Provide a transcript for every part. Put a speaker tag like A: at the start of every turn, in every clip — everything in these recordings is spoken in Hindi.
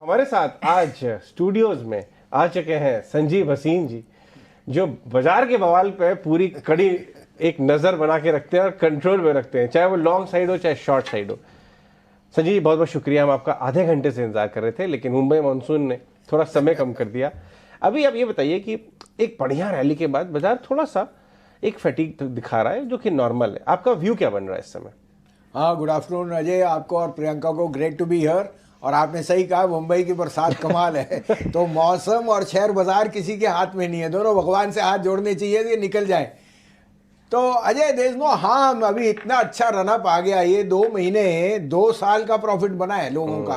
A: हमारे साथ आज स्टूडियोज में आ चुके हैं संजीव हसीन जी, जो बाजार के बवाल पे पूरी कड़ी एक नजर बना के रखते हैं और कंट्रोल में रखते हैं, चाहे वो लॉन्ग साइड हो चाहे शॉर्ट साइड हो। संजीव बहुत बहुत शुक्रिया, हम आपका आधे घंटे से इंतजार कर रहे थे, लेकिन मुंबई मानसून ने थोड़ा समय कम कर दिया। अभी आप ये बताइए कि एक बढ़िया रैली के बाद बाजार थोड़ा सा एक फटीग दिखा रहा है, जो कि नॉर्मल है। आपका व्यू क्या बन रहा है इस समय?
B: हाँ, गुड आफ्टरनून अजय, आपको और प्रियंका को, ग्रेट टू बी हियर। और आपने सही कहा, मुंबई की बरसात कमाल है। तो मौसम और शेयर बाजार किसी के हाथ में नहीं है, दोनों भगवान से हाथ जोड़ने चाहिए कि निकल जाए। तो अजय, देश नो हाँ, अभी इतना अच्छा रनअप आ गया, ये 2 महीने 2 साल का प्रॉफिट बना है लोगों का,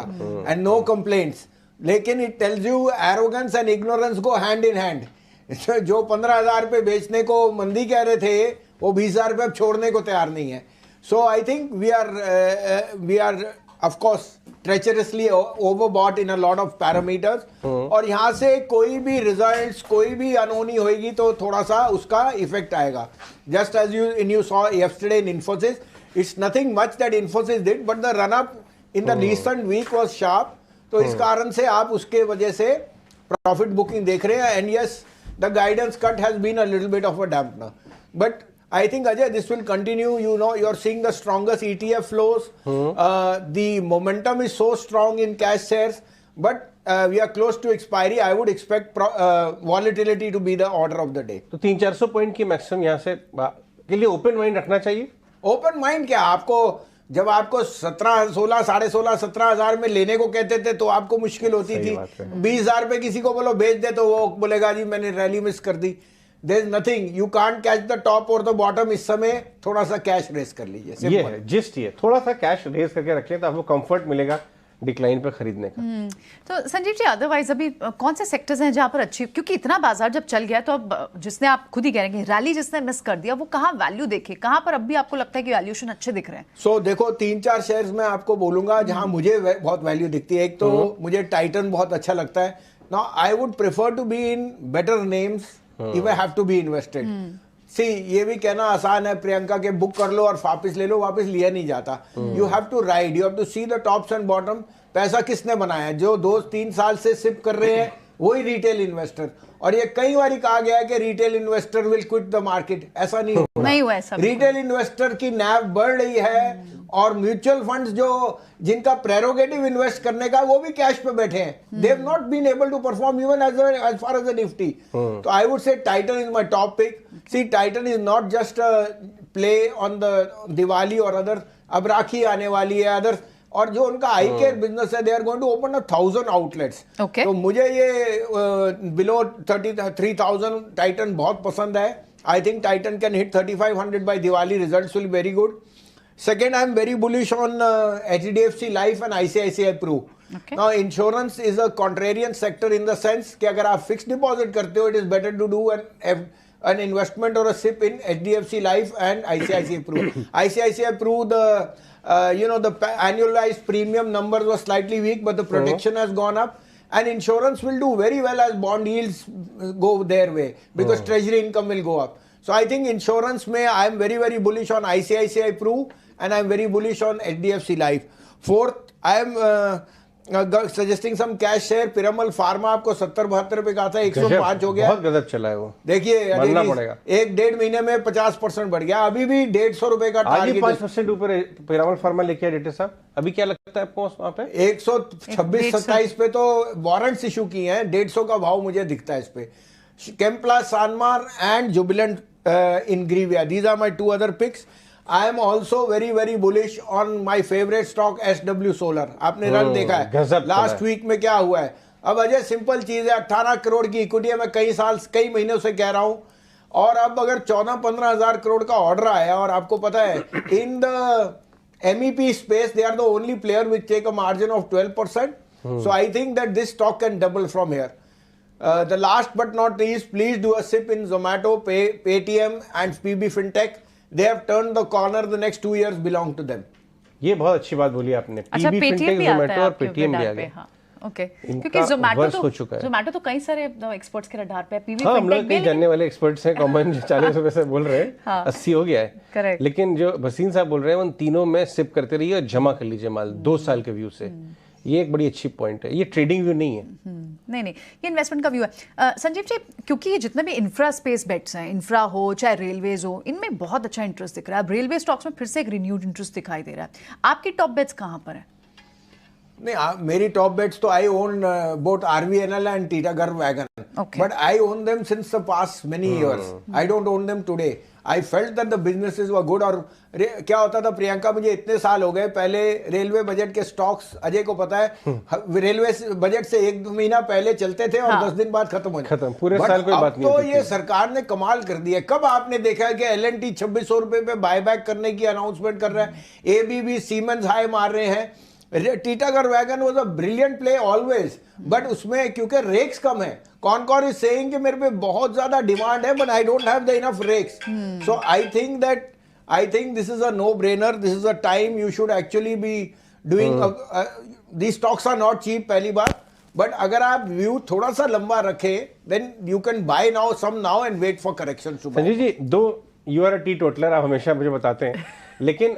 B: एंड नो कंप्लेंट्स। लेकिन it tells you arrogance and ignorance go hand in hand. जो 15,000 पे बेचने को मंदी कह रहे थे, वो 20,000 पे अब छोड़ने को तैयार नहीं है। So I think we are of course treacherously overbought in a lot of parameters. और यहाँ से कोई भी results, कोई भी अनहोनी होगी तो थोड़ा सा उसका इफेक्ट आएगा। Just as you saw yesterday in Infosys, it's nothing much that Infosys did, but the run up in the recent week was sharp. तो इस कारण से आप उसके वजह से profit booking देख रहे हैं, and yes, the guidance cut has been a little bit of a dampener. But I think Ajay, this will continue. You know, you're seeing the strongest ETF flows. The momentum is so strong in cash shares, but we are close to expiry. I would expect volatility to be the order of the day.
A: तो 300-400 पॉइंट की मैक्सिमम यहाँ से के लिए ओपन माइंड रखना चाहिए।
B: ओपन माइंड क्या, आपको जब आपको 17, 16, 16.5, 17,000 में लेने को कहते थे तो आपको मुश्किल होती थी। 20,000 पे किसी को बोलो बेच दे तो वो बोलेगा जी मैंने रैली मिस कर दी। There is nothing, you can't catch the top or the bottom। इस समय थोड़ा सा कैश रेस कर लीजिए,
A: ये है जिस्ट, ये थोड़ा सा कैश रेस करके रखें तो आपको कंफर्ट मिलेगा डिक्लाइन पे खरीदने का।
C: तो संजीव जी, अदरवाइज अभी कौन से सेक्टर्स हैं जहां पर अच्छी, क्योंकि इतना बाजार जब चल गया तो अब जिसने, आप खुद ही कह रहे हैं रैली जिसने मिस कर दिया, वो कहाँ वैल्यू देखे, कहाँ पर अभी आपको लगता है कि वैल्यूएशन अच्छे दिख रहे हैं?
B: सो देखो, 3-4 शेयर्स में आपको बोलूंगा जहां मुझे बहुत वैल्यू दिखती है। एक तो मुझे टाइटन बहुत अच्छा लगता है। Now I would prefer to be in better names if I have to be invested। See, ये भी कहना आसान है प्रियंका के, बुक कर लो और वापस ले लो, वापस लिया नहीं जाता। You have to ride, you have to see the tops and bottom। पैसा किसने बनाया है? जो 2-3 साल से सिप कर रहे हैं वही रिटेल इन्वेस्टर। और ये कई बार कहा गया है कि retail investor will quit the market, ऐसा नहीं
C: हुआ ऐसा।
B: रिटेल इन्वेस्टर की नैव बढ़ रही है, और म्यूचुअल फंड्स जो जिनका प्रेरोगेटिव इन्वेस्ट करने का, वो भी कैश पे बैठे हैं। They have not been able to perform even as far as the Nifty. तो I would say Titan is my top pick. See, Titan is not just play on the Diwali और अदर, अब राखी आने वाली है, अदर, और जो उनका आई केयर बिजनेस है, they are going to open 1,000 outlets. तो मुझे ये बिलो 33,000 टाइटन बहुत पसंद है। I think Titan can hit 3,500 by Diwali, results will very good. Second, I'm very bullish on HDFC Life and ICICI Pru. Okay. Now, insurance is a contrarian sector in the sense कि अगर आप fixed deposit करते हो, it is better to do an investment or a SIP in HDFC Life and ICICI Pru. ICICI Pru, the annualized premium numbers were slightly weak, but the protection has gone up. And insurance will do very well as bond yields go their way, because treasury income will go up. So I think insurance में I am very, very bullish on ICICI Pru, and I am very bullish on HDFC Life. Fourth, I am suggesting some cash share। Piramal pharma आपको 70-72 रुपए का था, 105 हो गया।
A: बहुत गजब चला है वो। देखिए
B: 1-1.5 महीने में 50% बढ़ गया। अभी भी 150 रुपए का टारगेट,
A: 5% ऊपर पिरामल फार्मा लेके आए डेटा साहब। अभी क्या लगता है आपको वहाँ पे?
B: 126-27 पे तो वारंट्स इशू किए हैं, 150 का भाव मुझे दिखता है इस पे। Chemplast, Sanmar and Jubilant Ingrevia, these are my 2 other picks। I am also very, very bullish on my favorite stock SW Solar। आपने रन देखा है लास्ट वीक में क्या हुआ है। अब अजय, सिंपल चीज है, 18 करोड़ की इक्विटी है, मैं कई महीनों से कह रहा हूं, और अब अगर 14-15 हजार करोड़ का ऑर्डर आया, और आपको पता है in the MEP space they are the only player which take a margin of 12%। So I think that this stock can double from here. The last but not least, please do a sip in Zomato, Paytm and PB Fintech। They have turned the corner, the next 2 years belong to them।
A: ये बहुत अच्छी बात बोली आपने।
C: अच्छा,
A: PB Fintech, Zomato और Paytm भी आ गए।
C: ओके, क्योंकि जोमेटो तो कई सारे एक्सपर्ट्स के रडार पे है। PB
A: हम लोग कई जानने वाले एक्सपर्ट्स हैं, कॉमन 40 रुपए से बोल रहे हैं, 80 हो गया है।
C: करेक्ट।
A: लेकिन जो भसीन साहब बोल रहे हैं, उन तीनों में सिप करते रहिए और जमा कर लीजिए माल 2 साल के व्यू से। ये एक बड़ी अच्छी पॉइंट है, ये ट्रेडिंग व्यू नहीं है।
C: नहीं नहीं, ये इन्वेस्टमेंट का व्यू है। संजीव जी, क्योंकि ये जितने भी इंफ्रा स्पेस बेट्स हैं, इंफ्रा हो चाहे रेलवेज हो, इनमें बहुत अच्छा इंटरेस्ट दिख रहा है। अब रेलवे स्टॉक्स में फिर से एक रिन्यूड इंटरेस्ट दिखाई दे रहा है। आपकी टॉप बेट्स कहाँ पर है?
B: नहीं, मेरी टॉप बेट्स तो I own both RVNL and Titagarh wagon, but I own them since the past many years. I don't own them today. I felt that the businesses were good. और क्या होता था प्रियंका, मुझे इतने साल हो गए, पहले रेलवे बजट के स्टॉक्स अजय को पता है, रेलवे बजट से 1 महीना पहले चलते थे और 10 दिन बाद खत्म हो
A: खत्म, पूरे साल कोई बात नहीं
B: तो
A: होती
B: ये
A: थी।
B: सरकार ने कमाल कर दिया। कब आपने देखा कि L&T 2600 रुपए पे बायबैक करने की अनाउंसमेंट कर रहा है, ABB सीमेंस हाई मार रहे हैं। Titagarh wagon was a brilliant play always, but उसमें क्योंकि रेक्स कम है, कॉनकॉर इज सेइंग कि मेरे पे बहुत ज्यादा डिमांड है but I don't have the enough rakes. So I think this is a no brainer. This is a time you should actually be doing. The stocks are not cheap, पहली बात, बट अगर आप व्यू थोड़ा सा लंबा रखें then you can buy now some now and wait for correction.
A: Sanjay ji, do you are a teetotaller, आप हमेशा मुझे बताते हैं, लेकिन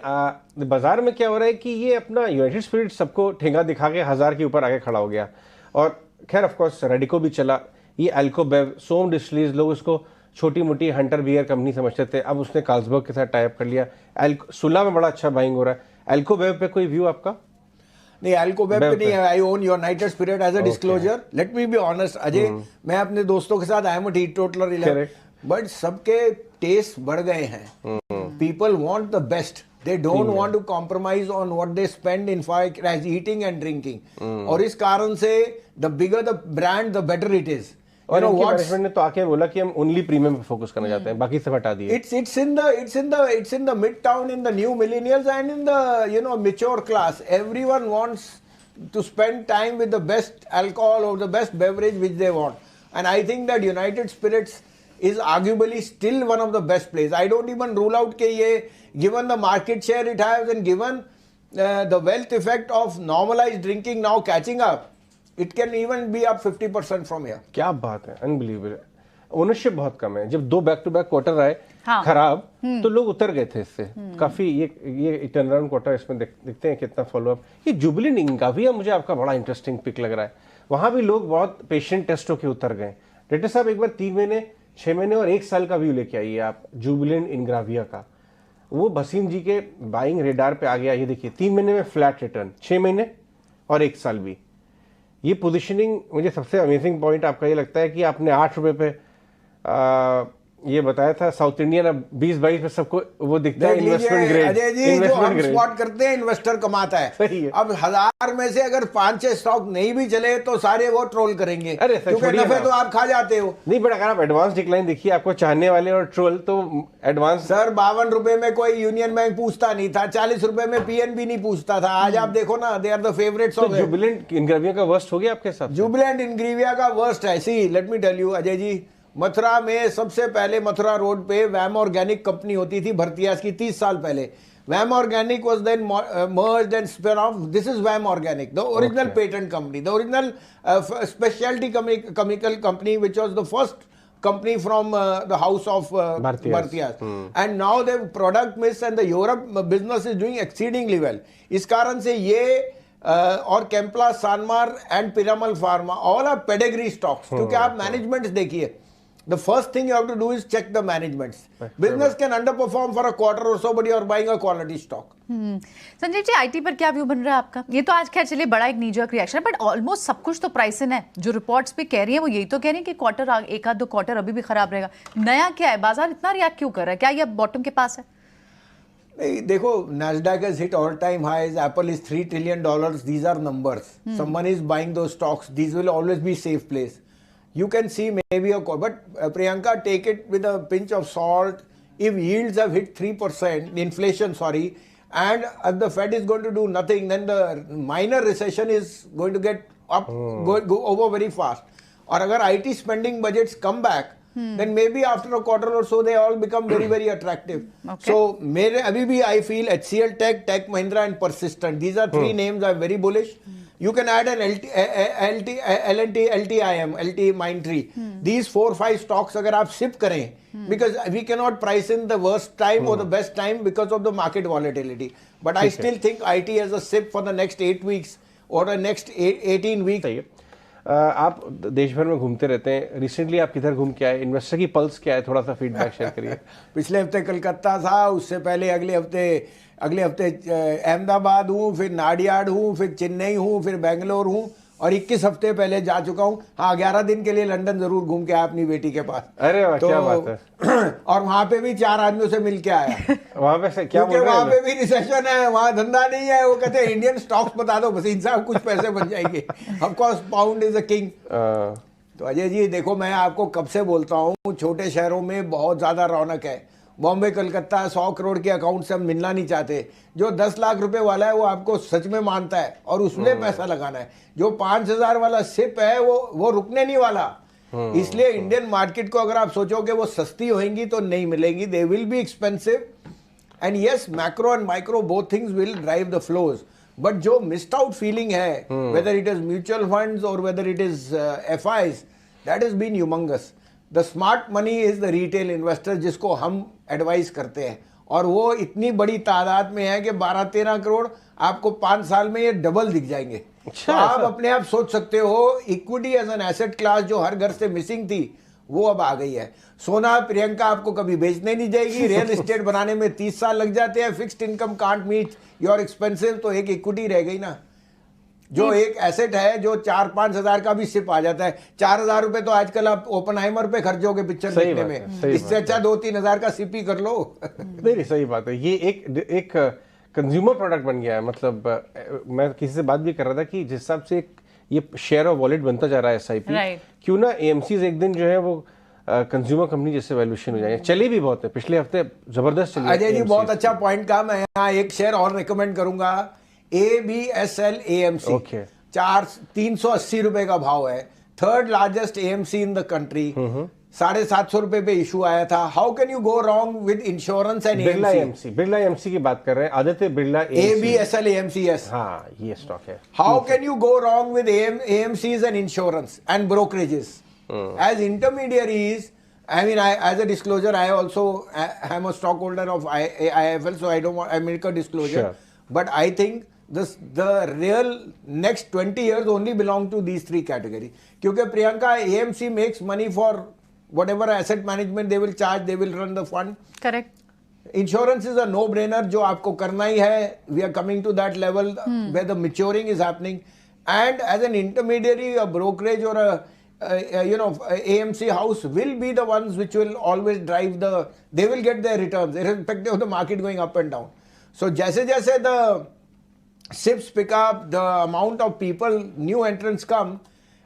A: बाजार में क्या हो रहा है कि ये अपना यूनाइटेड स्पिरिट सबको ठेंगा दिखा के 1000 के ऊपर आगे खड़ा हो गया। और खैर ऑफ कोर्स रेडिको भी चला, ये अल्कोबेव, सोम डिस्टिलरीज, लोग उसको छोटी मोटी हंटर बियर कंपनी समझते थे, अब उसने कार्लसबर्ग के साथ टाइप कर लिया। सुला में बड़ा अच्छा बाइंग हो रहा है। अल्कोबेव पे कोई व्यू आपका?
B: नहीं, अल्कोबेव पे नहीं है। I own United Spirit as a disclosure. Let me be honest Ajay, मैं अपने दोस्तों के साथ I am a teetotaller 11, but सबके टेस्ट बढ़ गए हैं। People want the best. They don't want to compromise on what they spend in fact as eating and drinking. और इस कारण से the bigger the brand, the better it is.
A: और इनकी मैनेजमेंट ने तो आके बोला कि हम ओनली प्रीमियम पे फोकस करना चाहते हैं, बाकी सब हटा दिए।
B: It's in the midtown, in the new millennials and in the mature class. Everyone wants to spend time with the best alcohol or the best beverage which they want. And I think that United Spirits is arguably still one of the best plays. I don't even rule out ke ye, given the market share it has and given the wealth effect of normalized drinking now catching up, it can even be up 50% from here.
A: क्या बात है, अनबिलीवेबल। ओनरशिप बहुत कम है। जब 2 बैक टू बैक क्वार्टर आए खराब, तो लोग उतर गए थे इससे काफी। ये टर्न अराउंड क्वार्टर इसमें देखते हैं कितना फॉलो अप। ये जुबिलेंट इंक का भी है, मुझे आपका बड़ा इंटरेस्टिंग पिक लग रहा है। वहां भी लोग बहुत पेशेंट टेस्ट होकर उतर गए। डायरेक्टर साहब, एक बार 3 महीने, 6 महीने और 1 साल का व्यू लेके आइए आप जुबिलेंट इनग्राविया का। वो भसीन जी के बाइंग रेडार पे आ गया। ये देखिए 3 महीने में फ्लैट रिटर्न, 6 महीने और 1 साल भी। ये पोजीशनिंग, मुझे सबसे अमेजिंग पॉइंट आपका ये लगता है कि आपने 8 रुपए पे ये बताया था साउथ इंडियन, अब 20-22 पे सबको वो दिखता है इन्वेस्टमेंट ग्रेड।
B: अजय जी, जो हम स्पॉट करते हैं इन्वेस्टर कमाता है।
A: सही है।
B: अब 1000 में से अगर 5-6 स्टॉक नहीं भी चले तो सारे वो ट्रोल करेंगे, क्योंकि नफे तो आप खा जाते हो।
A: नहीं, बट अगर आप एडवांस डिक्लाइन देखिए, आपको चाहने वाले और ट्रोल तो एडवांस।
B: सर 52 रुपए में कोई यूनियन बैंक पूछता नहीं था, 40 रुपए में PNB नहीं पूछता था। आज आप देखो ना, they are the favourites of.
A: Jubilant Ingrevia का वर्स्ट हो गया आपके साथ?
B: जुबिलेंट इनग्राविया का वर्स्ट है। See let me tell you Ajay ji, Mathura में सबसे पहले मथुरा रोड पे वैम ऑर्गेनिक कंपनी होती थी भरतियास की 30 साल पहले। Vam Organic was then merged and spin off. This is Vam Organic, the original patent company, the original speciality chemical company which was the first company from the house of Bhartiyas. And now the product mix and the Europe business is doing exceedingly well. इस कारण से ये और कैंपला, Sanmar and Piramal pharma all are pedigree stocks. क्योंकि आप मैनेजमेंट देखिए, the first thing you have to do is check the management. Business can underperform for a quarter or so, but you are buying a quality stock.
C: Sanjeev ji, IT पर क्या व्यू बन रहा है आपका? ये तो आज खैर चलिए बड़ा एक नीजर्क रिएक्शन है, बट ऑलमोस्ट सब कुछ तो प्राइस इन है। जो रिपोर्ट्स भी कह रही हैं वो यही तो कह रही हैं कि क्वार्टर, 1-2 क्वार्टर अभी भी खराब रहेगा। नया क्या है? बाजार इतना रिएक्ट क्यों कर रहा है? क्या ये बॉटम के पास है?
B: नहीं, देखो, Nasdaq has hit all-time highs. Apple is $3 trillion. These are numbers. Someone is buying those stocks. These will always be safe place. You can see maybe a, but Priyanka, take it with a pinch of salt. If yields have hit 3%, inflation, sorry, and if the Fed is going to do nothing, then the minor recession is going to get up, go over very fast. Or agar IT spending budgets come back, then maybe after a quarter or so they all become very, very attractive. Okay. So, abhi bhi I feel HCL Tech Mahindra and Persistent. These are 3 names I'm very bullish. You can add an L&T, LTIM, LT Mindtree. These 4-5 stocks अगर आप sip करें, because we cannot price in the worst time or the best time because of the market volatility. But I still think IT as a sip for the next 8 weeks और नेक्स्ट 18 वीक।
A: सही है। आप देश भर में घूमते रहते हैं, रिसेंटली आप किधर घूम के आए, इन्वेस्टर की पल्स क्या है, थोड़ा सा फीडबैक शेयर करिए।
B: पिछले हफ्ते कलकत्ता था, उससे पहले अगले हफ्ते अहमदाबाद हूँ, फिर नाडियाड हूँ, फिर चेन्नई हूँ, फिर बेंगलोर हूँ, और 21 हफ्ते पहले जा चुका हूँ। हाँ, 11 दिन के लिए लंदन जरूर घूम के आया अपनी बेटी के पास।
A: अरे वाह, क्या बात है।
B: और वहां पे भी 4 आदमियों से मिल के आया।
A: वहां पे से क्या बोल
B: क्योंकि
A: रहे
B: वहां
A: हैं?
B: पे भी रिसेशन है, वहां धंधा नहीं है। वो कहते हैं इंडियन स्टॉक्स बता दो भसीन साहब, कुछ पैसे बन जाएंगे। Of course pound is a king. तो अजय जी देखो, मैं आपको कब से बोलता हूँ, छोटे शहरों में बहुत ज्यादा रौनक है। बॉम्बे कलकत्ता 100 करोड़ के अकाउंट से हम मिलना नहीं चाहते। जो 10 लाख रुपए वाला है वो आपको सच में मानता है और उसमें पैसा लगाना है। जो 5000 वाला सिप है वो रुकने नहीं वाला। इसलिए इंडियन मार्केट को अगर आप सोचोगे वो सस्ती होंगी तो नहीं मिलेंगी, they will be expensive. And yes, macro and micro both things will drive the flows. But जो मिस्ड आउट फीलिंग है, whether it is mutual funds और whether it is FIs, that is been humongous. The smart money is the retail investor, जिसको हम एडवाइस करते हैं, और वो इतनी बड़ी तादाद में है कि 12-13 करोड़ आपको 5 साल में ये डबल दिख जाएंगे। तो आप अपने आप सोच सकते हो, equity as an asset class जो हर घर से मिसिंग थी वो अब आ गई है। सोना प्रियंका आपको कभी बेचने नहीं जाएगी। रियल एस्टेट बनाने में 30 साल लग जाते हैं। Fixed income can't meet your expensive, तो एक इक्विटी रह गई ना, जो एक एसेट है जो 4-5 हजार का भी सिप आ जाता है। 4,000 रुपए तो आजकल आप ओपनहाइमर पे खर्चोगे पिक्चर देखने में, इससे अच्छा 2-3 हजार का सिप ही कर लो।
A: नहीं, सही बात है। ये एक कंज्यूमर प्रोडक्ट बन गया है। मतलब मैं किसी से बात भी कर रहा था कि जिस हिसाब से ये शेयर ऑफ वॉलेट बनता जा रहा है SIP, क्यों ना AMCs एक दिन जो है वो कंज्यूमर कंपनी जैसे वैल्यूएशन हो जाएंगे। चले भी बहुत है, पिछले हफ्ते जबरदस्त चली।
B: अजय जी बहुत अच्छा पॉइंट कहा। मैं यहाँ एक शेयर और रिकमेंड करूंगा, ABSL AMC। 380 रुपए का भाव है, third largest AMC in the country. 750 रुपए पे इशू आया था। How can you go wrong with insurance and AMC?
A: Birla AMC की बात कर रहे हैं, Aditya Birla
B: ABSL AMC, yes.
A: हाँ, ये स्टॉक है।
B: How can you go wrong with AMCs and insurance and brokerages as intermediaries? I mean, as a disclosure, I also am a stockholder of IIFL, so I make a disclosure.
A: Sure.
B: But I think the real next 20 years only belong to these 3 categories. क्योंकि Priyanka, AMC makes money for whatever asset management they will charge, they will run the fund.
C: Correct.
B: Insurance is a no-brainer, जो आपको करना ही है. We are coming to that level where the maturing is happening. And as an intermediary, a brokerage or a AMC house will be the ones which will always drive they will get their returns irrespective of the market going up and down. So जैसे the SIPs pick up, the amount of people, new entrants come,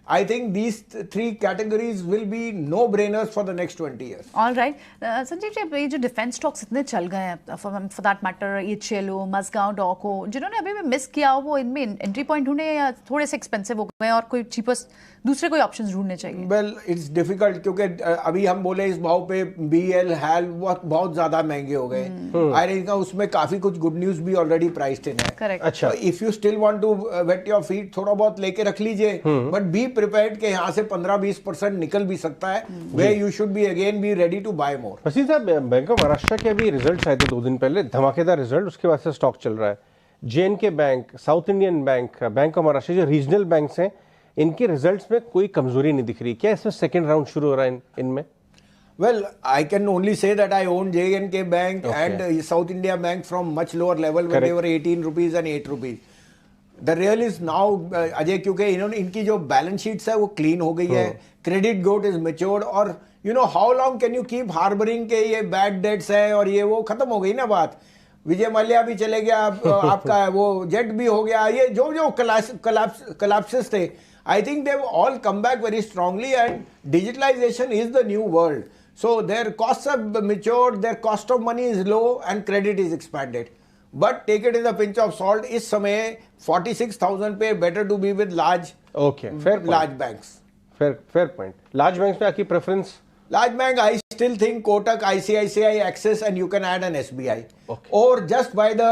B: I think these 3 categories will be no-brainers for the next 20 years.
C: All right. Sanjeev ji, ये जो डिफेंस स्टॉक्स इतने चल गए हैं, for that matter, HLO, Mazagon, डॉको, जिन्होंने अभी भी मिस किया हो, वो इनमें एंट्री पॉइंट ढूंढे या थोड़े से एक्सपेंसिव हो गए और कोई चीपेस्ट दूसरे कोई ऑप्शंस ढूंढने चाहिए?
B: वेल, इट्स डिफिकल्ट, क्योंकि अभी हम बोले इस भाव पे BL, HAL बहुत ज्यादा महंगे हो गए। आई थिंक उसमें काफी कुछ गुड न्यूज भी ऑलरेडी प्राइस्ड इन है।
C: करेक्ट।
A: अच्छा,
B: if you still want to wet your feet, थोड़ा बहुत लेके रख लीजिए, बट बी प्रिपेयर्ड के यहाँ से 15-20% निकल भी सकता है, where you should be again be ready to buy more.
A: Waseem साहब, बैंक ऑफ महाराष्ट्र के अभी रिजल्ट आए थे 2 दिन पहले, धमाकेदार रिजल्ट, उसके बाद से स्टॉक चल रहा है। JNK bank, south Indian bank, bank of Maharashtra, जो रीजनल बैंक्स हैं, इनके रिजल्ट्स में कोई कमजोरी नहीं दिख रही। क्या इसमें सेकंड राउंड शुरू हो रहा है इनमें?
B: Well, I can only say that I own JNK Bank and South India Bank from much lower level when they were 18 rupees and 8 rupees. The real is now, Ajay, क्योंकि इन्होंने इनकी जो बैलेंस शीट्स है वो क्लीन हो गई है, क्रेडिट ग्रोथ इज मेच्योर्ड, और you know how long can you keep harbouring के ये बैड डेट्स है और ये वो, खत्म हो गई ना बात। विजय माल्या भी चले गया, आपका वो जेट भी हो गया, ये जो कलाप्सेस थे, I think they've all come back very strongly, and digitalization is the new world. So their costs have matured, their cost of money is low, and credit is expanded. But take it with a pinch of salt. इस समय 46,000 पे better to be with large banks.
A: Fair point. Large banks में आपकी preference?
B: Large bank, I still think Kotak, ICICI, Axis, and you can add an SBI.
A: Okay.
B: Or just buy the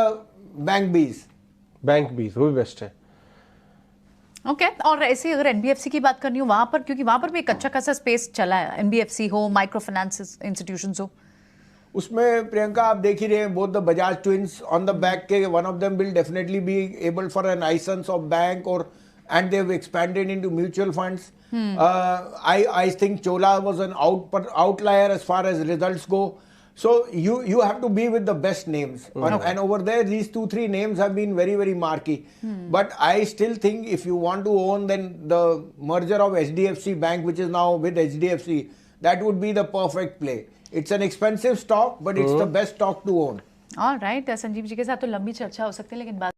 B: Bank Bs.
A: Bank Bs, वो भी बेस्ट है।
C: ओके। और ऐसे अगर NBFC की बात करनी हो वहां पर, क्योंकि वहां पर भी एक अच्छा खासा स्पेस चला है, NBFC हो, माइक्रो फाइनेंस इंस्टीट्यूशंस हो।
B: उसमें प्रियंका आप देख ही रहे हैं, both the Bajaj twins on the back के, one of them will definitely be able for an licence of bank और and they've expanded into mutual funds. I think Chola was an outlier as far as results go. So you have to be with the best names, and over there these 2-3 names have been very very marquee. But I still think if you want to own, then the merger of HDFC Bank, which is now with HDFC, that would be the perfect play. It's an expensive stock, but it's the best stock to own.
C: Alright, Sanjeev ji के साथ तो लंबी चर्चा हो सकती है, लेकिन बात